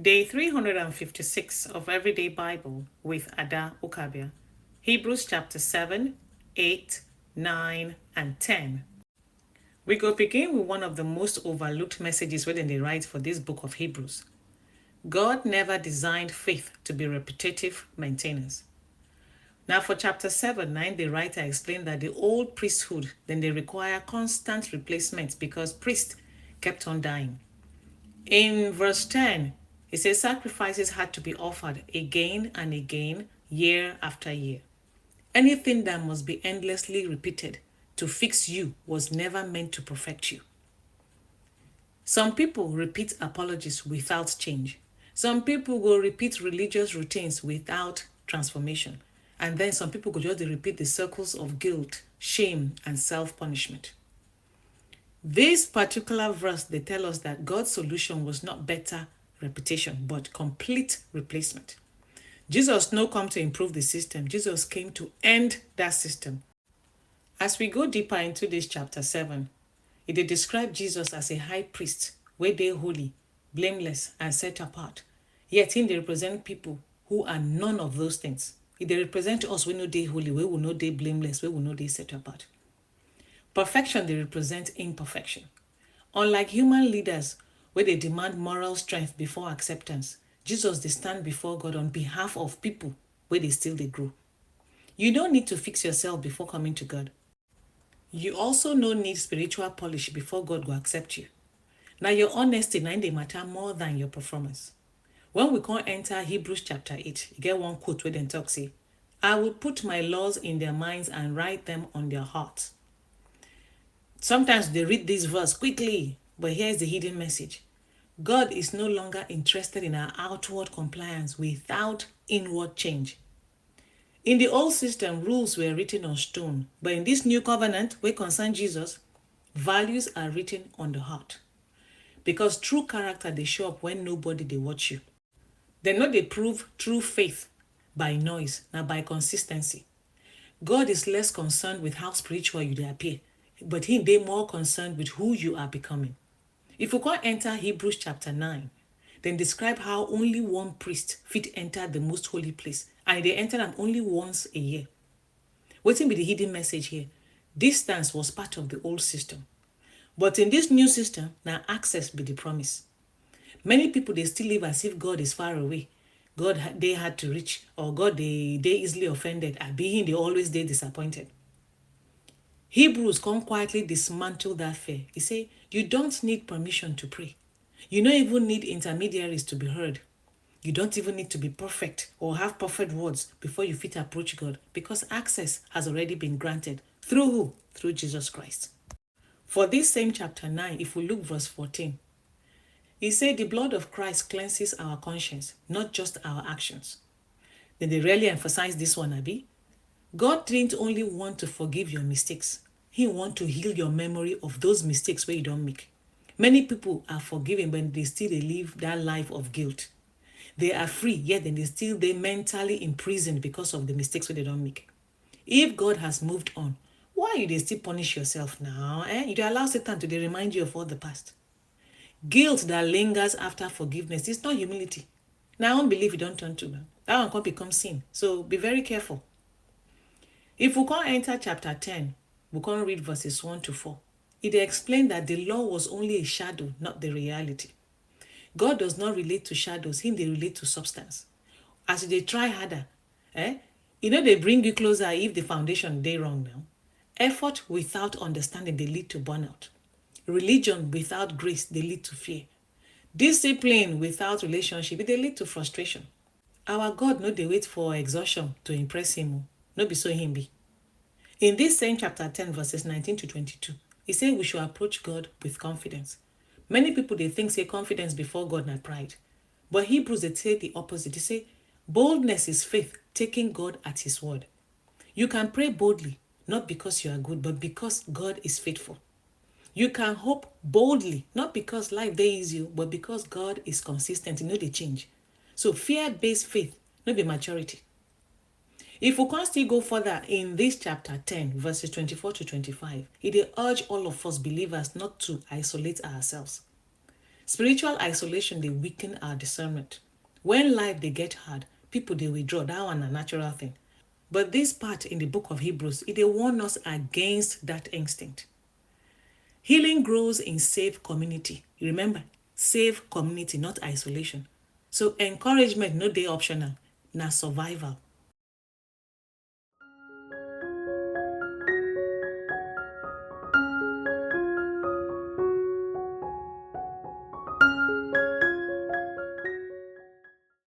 Day 356 of Everyday Bible with Ada Ukabia. Hebrews chapter 7, 8, 9, and 10. We go begin with one of the most overlooked messages within the write for this book of Hebrews. God never designed faith to be repetitive maintenance. Now for chapter 7, 9, the writer explained that the old priesthood, then they require constant replacement because priests kept on dying. In verse 10, it says sacrifices had to be offered again and again, year after year. Anything that must be endlessly repeated to fix you was never meant to perfect you. Some people repeat apologies without change. Some people will repeat religious routines without transformation. And then some people could just repeat the circles of guilt, shame, and self-punishment. This particular verse, they tell us that God's solution was not better repetition, but complete replacement. Jesus no come to improve the system. Jesus came to end that system. As we go deeper into this chapter 7, it describes Jesus as a high priest, where they holy, blameless, and set apart. Yet in they represent people who are none of those things. If they represent us, we know they holy, we will know they blameless, we will know they set apart. Perfection, they represent imperfection. Unlike human leaders, where they demand moral strength before acceptance, Jesus, they stand before God on behalf of people where they still they grow. You don't need to fix yourself before coming to God. You also no need spiritual polish before God will accept you. Now your honesty now they matter more than your performance. When we can't enter Hebrews chapter 8, you get one quote where they talk say, I will put my laws in their minds and write them on their hearts. Sometimes they read this verse quickly, but here's the hidden message. God is no longer interested in our outward compliance without inward change. In the old system, rules were written on stone, but in this new covenant, where concern Jesus, values are written on the heart. Because true character, they show up when nobody they watch you. They know they prove true faith by noise, not by consistency. God is less concerned with how spiritual you appear, but He they more concerned with who you are becoming. If we can enter Hebrews chapter 9, then describe how only one priest fit enter the most holy place, and they enter them only once a year. Waiting be the hidden message here. Distance was part of the old system. But in this new system, now access be the promise. Many people, they still live as if God is far away. God they had to reach, or God they easily offended, and being they always they disappointed. Hebrews come quietly dismantle that fear. He say, you don't need permission to pray. You don't even need intermediaries to be heard. You don't even need to be perfect or have perfect words before you fit approach God, because access has already been granted. Through who? Through Jesus Christ. For this same chapter 9, if we look verse 14, he said the blood of Christ cleanses our conscience, not just our actions. Then they rarely emphasize this one, Abi. God didn't only want to forgive your mistakes. He wants to heal your memory of those mistakes where you don't make. Many people are forgiven, but they still live that life of guilt. They are free, yet they mentally imprisoned because of the mistakes where they don't make. If God has moved on, why you they still punish yourself now? You allow Satan to remind you of all the past. Guilt that lingers after forgiveness is not humility. Now unbelief you don't turn to that. That one can become sin. So be very careful. If we can enter chapter 10, we can read verses 1 to 4. It explained that the law was only a shadow, not the reality. God does not relate to shadows, Him they relate to substance. As they try harder, they bring you closer if the foundation they wrong now. Effort without understanding, they lead to burnout. Religion without grace, they lead to fear. Discipline without relationship, they lead to frustration. Our God no they wait for exhaustion to impress Him. No be so Him be. In this same chapter 10, verses 19 to 22, He said we should approach God with confidence. Many people, they think say confidence before God not pride. But Hebrews, they say the opposite. They say boldness is faith, taking God at His word. You can pray boldly, not because you are good, but because God is faithful. You can hope boldly, not because life they is you, but because God is consistent. You know they change. So fear-based faith, not be maturity. If we can still go further in this chapter 10, verses 24 to 25, it urge all of us believers not to isolate ourselves. Spiritual isolation, they weaken our discernment. When life they get hard, people they withdraw. That one a natural thing. But this part in the book of Hebrews, it they warn us against that instinct. Healing grows in safe community. Remember, safe community, not isolation. So encouragement, no day optional, na survival.